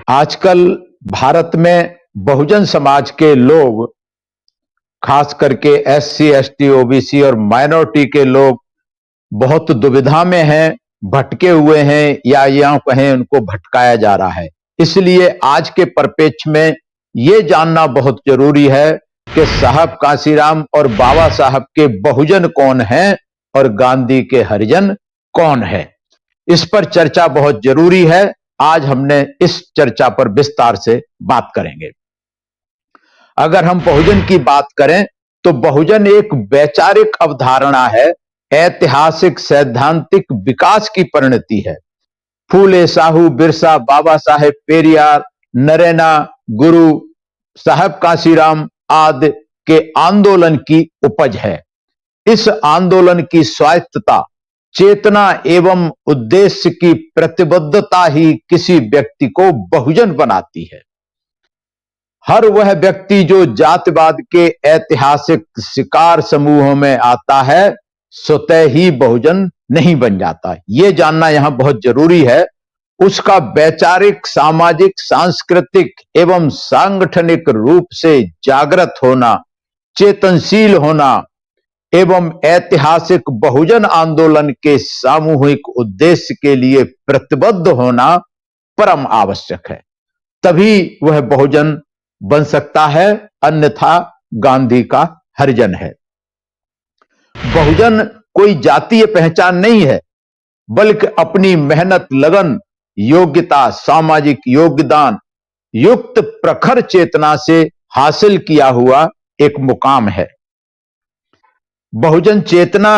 आजकल भारत में बहुजन समाज के लोग, खास करके एससी, एसटी, ओबीसी और माइनॉरिटी के लोग बहुत दुविधा में हैं, भटके हुए हैं, या कहें उनको भटकाया जा रहा है। इसलिए आज के परिप्रेक्ष्य में यह जानना बहुत जरूरी है कि साहब कांशीराम और बाबा साहब के बहुजन कौन हैं और गांधी के हरिजन कौन है। इस पर चर्चा बहुत जरूरी है। आज हमने इस चर्चा पर विस्तार से बात करेंगे। अगर हम बहुजन की बात करें तो बहुजन एक वैचारिक अवधारणा है, ऐतिहासिक सैद्धांतिक विकास की परिणति है। फूले साहू, बिरसा, बाबा साहेब, पेरियार, नरेना, गुरु साहब कांशीराम आदि के आंदोलन की उपज है। इस आंदोलन की स्वायत्तता, चेतना एवं उद्देश्य की प्रतिबद्धता ही किसी व्यक्ति को बहुजन बनाती है। हर वह व्यक्ति जो जातिवाद के ऐतिहासिक शिकार समूहों में आता है, स्वतः ही बहुजन नहीं बन जाता। यह जानना यहां बहुत जरूरी है। उसका वैचारिक, सामाजिक, सांस्कृतिक एवं सांगठनिक रूप से जागृत होना, चेतनशील होना एवं ऐतिहासिक बहुजन आंदोलन के सामूहिक उद्देश्य के लिए प्रतिबद्ध होना परम आवश्यक है। तभी वह बहुजन बन सकता है, अन्यथा गांधी का हरिजन है। बहुजन कोई जातीय पहचान नहीं है, बल्कि अपनी मेहनत, लगन, योग्यता, सामाजिक योगदान युक्त प्रखर चेतना से हासिल किया हुआ एक मुकाम है। बहुजन चेतना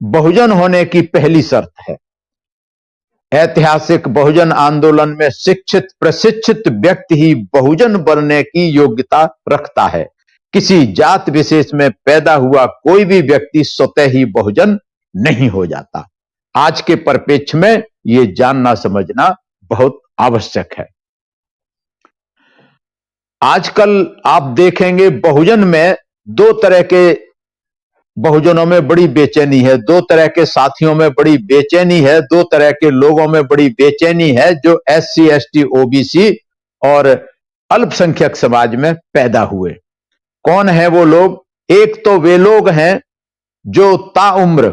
बहुजन होने की पहली शर्त है। ऐतिहासिक बहुजन आंदोलन में शिक्षित, प्रशिक्षित व्यक्ति ही बहुजन बनने की योग्यता रखता है। किसी जात विशेष में पैदा हुआ कोई भी व्यक्ति स्वतः ही बहुजन नहीं हो जाता। आज के परिप्रेक्ष्य में यह जानना समझना बहुत आवश्यक है। आजकल आप देखेंगे बहुजन में दो तरह के बहुजनों में बड़ी बेचैनी है, दो तरह के साथियों में बड़ी बेचैनी है, दो तरह के लोगों में बड़ी बेचैनी है जो एससी, एसटी, ओबीसी और अल्पसंख्यक समाज में पैदा हुए। कौन है वो लोग? एक तो वे लोग हैं जो ताउम्र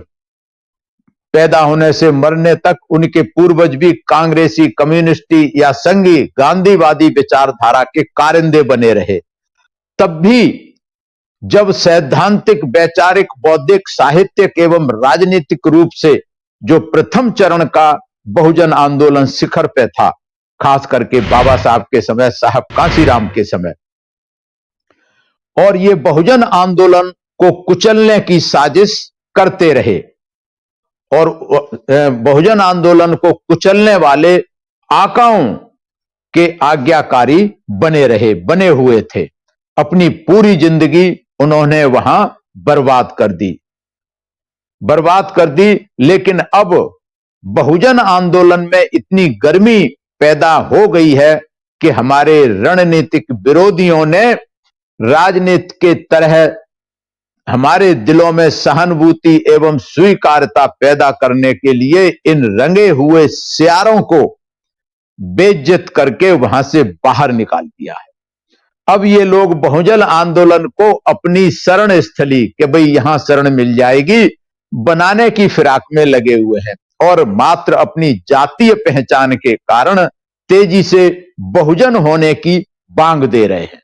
पैदा होने से मरने तक उनके पूर्वज भी कांग्रेसी, कम्युनिस्टी या संघी गांधीवादी विचारधारा के कारिंदे बने रहे। तब भी जब सैद्धांतिक, वैचारिक, बौद्धिक, साहित्यिक एवं राजनीतिक रूप से जो प्रथम चरण का बहुजन आंदोलन शिखर पे था, खास करके बाबा साहब के समय, साहब कांशीराम के समय, और ये बहुजन आंदोलन को कुचलने की साजिश करते रहे और बहुजन आंदोलन को कुचलने वाले आकाओं के आज्ञाकारी बने हुए थे। अपनी पूरी जिंदगी उन्होंने वहां बर्बाद कर दी। लेकिन अब बहुजन आंदोलन में इतनी गर्मी पैदा हो गई है कि हमारे रणनीतिक विरोधियों ने राजनीति के तरह हमारे दिलों में सहानुभूति एवं स्वीकार्यता पैदा करने के लिए इन रंगे हुए सियारों को बेइज्जत करके वहां से बाहर निकाल दिया है। अब ये लोग बहुजन आंदोलन को अपनी शरण स्थली, कि भाई यहां शरण मिल जाएगी, बनाने की फिराक में लगे हुए हैं और मात्र अपनी जातीय पहचान के कारण तेजी से बहुजन होने की बांग दे रहे हैं।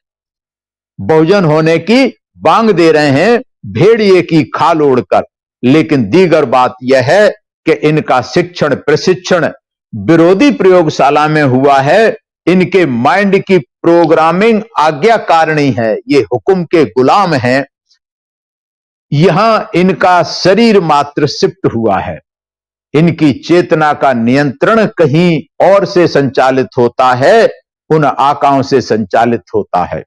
बहुजन होने की बांग दे रहे हैं भेड़िए की खाल ओढ़कर। लेकिन दीगर बात यह है कि इनका शिक्षण, प्रशिक्षण विरोधी प्रयोगशाला में हुआ है। इनके माइंड की प्रोग्रामिंग आज्ञाकारिणी है, ये हुक्म के गुलाम हैं। यहां इनका शरीर मात्र शिफ्ट हुआ है, इनकी चेतना का नियंत्रण कहीं और से संचालित होता है, उन आकाओं से संचालित होता है।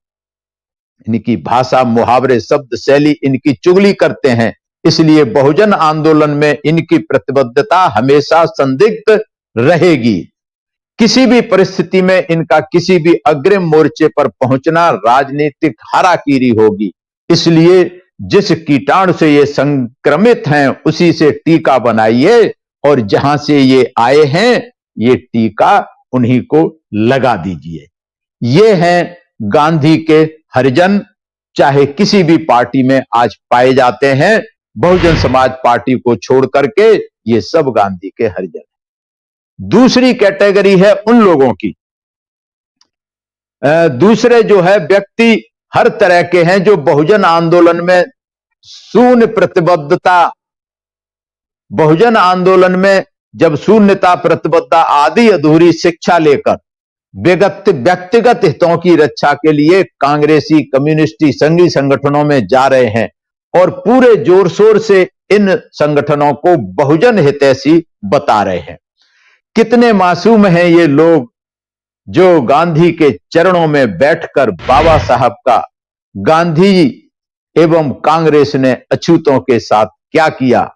इनकी भाषा, मुहावरे, शब्द शैली इनकी चुगली करते हैं। इसलिए बहुजन आंदोलन में इनकी प्रतिबद्धता हमेशा संदिग्ध रहेगी। किसी भी परिस्थिति में इनका किसी भी अग्रिम मोर्चे पर पहुंचना राजनीतिक हाराकीरी होगी। इसलिए जिस कीटाणु से ये संक्रमित हैं उसी से टीका बनाइए और जहां से ये आए हैं ये टीका उन्हीं को लगा दीजिए। ये हैं गांधी के हरिजन, चाहे किसी भी पार्टी में आज पाए जाते हैं। बहुजन समाज पार्टी को छोड़ करके ये सब गांधी के हरिजन। दूसरी कैटेगरी है उन लोगों की, दूसरे जो है व्यक्ति हर तरह के हैं जो बहुजन आंदोलन में शून्य प्रतिबद्धता, बहुजन आंदोलन में जब शून्यता प्रतिबद्धता आदि अधूरी शिक्षा लेकर व्यक्तिगत हितों की रक्षा के लिए कांग्रेसी कम्युनिस्टी संघी संगठनों में जा रहे हैं और पूरे जोर शोर से इन संगठनों को बहुजन हितैषी बता रहे हैं। कितने मासूम हैं ये लोग जो गांधी के चरणों में बैठकर बाबा साहब का, गांधी एवं कांग्रेस ने अछूतों के साथ क्या किया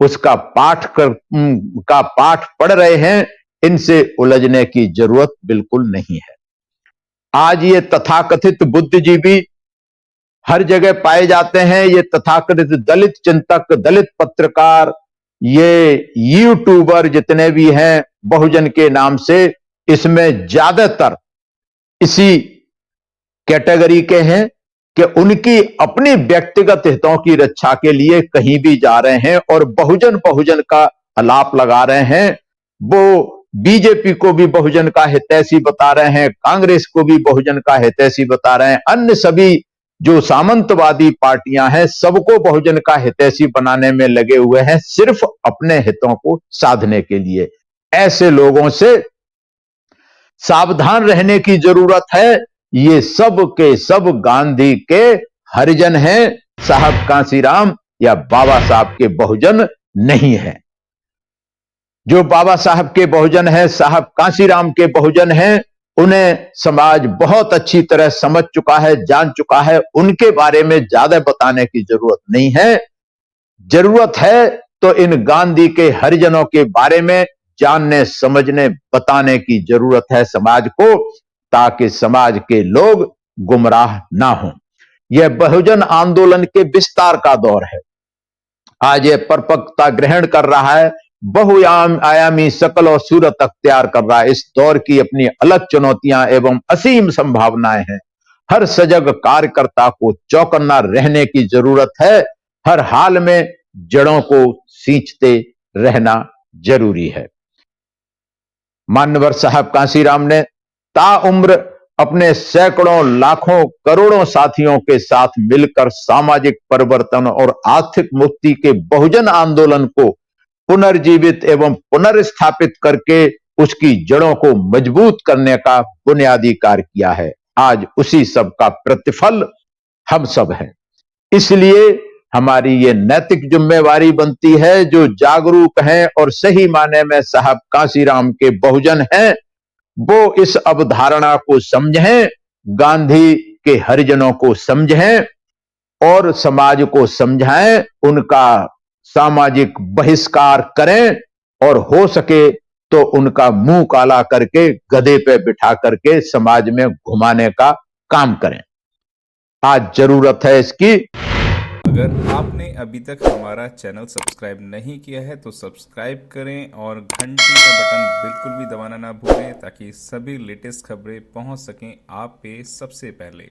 उसका पाठ पढ़ रहे हैं। इनसे उलझने की जरूरत बिल्कुल नहीं है। आज ये तथाकथित बुद्धिजीवी हर जगह पाए जाते हैं। ये तथाकथित दलित चिंतक, दलित पत्रकार, ये यूट्यूबर जितने भी हैं बहुजन के नाम से, इसमें ज्यादातर इसी कैटेगरी के हैं कि उनकी अपनी व्यक्तिगत हितों की रक्षा के लिए कहीं भी जा रहे हैं और बहुजन का आलाप लगा रहे हैं। वो बीजेपी को भी बहुजन का हितैषी बता रहे हैं, कांग्रेस को भी बहुजन का हितैषी बता रहे हैं, अन्य सभी जो सामंतवादी पार्टियां हैं सबको बहुजन का हितैषी बनाने में लगे हुए हैं, सिर्फ अपने हितों को साधने के लिए। ऐसे लोगों से सावधान रहने की जरूरत है। ये सब के सब गांधी के हरिजन हैं, साहब कांशीराम या बाबा साहब के बहुजन नहीं है। जो बाबा साहब के बहुजन हैं, साहब कांशीराम के बहुजन हैं, उन्हें समाज बहुत अच्छी तरह समझ चुका है, जान चुका है। उनके बारे में ज्यादा बताने की जरूरत नहीं है। जरूरत है तो इन गांधी के हरिजनों के बारे में जानने, समझने, बताने की जरूरत है समाज को, ताकि समाज के लोग गुमराह ना हो। यह बहुजन आंदोलन के विस्तार का दौर है। आज यह परिपक्वता ग्रहण कर रहा है, बहुआयामी शकल और सूरत अख्तियार कर रहा है। इस दौर की अपनी अलग चुनौतियां एवं असीम संभावनाएं हैं। हर सजग कार्यकर्ता को चौकन्ना रहने की जरूरत है। हर हाल में जड़ों को सींचते रहना जरूरी है। मान्यवर साहब कांशीराम ने ताउम्र अपने सैकड़ों, लाखों, करोड़ों साथियों के साथ मिलकर सामाजिक परिवर्तन और आर्थिक मुक्ति के बहुजन आंदोलन को पुनर्जीवित एवं पुनर्स्थापित करके उसकी जड़ों को मजबूत करने का बुनियादी कार्य किया है। आज उसी सब का प्रतिफल हम सब हैं। इसलिए हमारी ये नैतिक जिम्मेवारी बनती है, जो जागरूक हैं और सही माने में साहब कांशीराम के बहुजन हैं, वो इस अवधारणा को समझें, गांधी के हरिजनों को समझें और समाज को समझाएं, उनका सामाजिक बहिष्कार करें और हो सके तो उनका मुंह काला करके गधे पे बिठा करके समाज में घुमाने का काम करें। आज जरूरत है इसकी। अगर आपने अभी तक हमारा चैनल सब्सक्राइब नहीं किया है तो सब्सक्राइब करें और घंटी का बटन बिल्कुल भी दबाना ना भूलें, ताकि सभी लेटेस्ट खबरें पहुंच सकें आप पे सबसे पहले।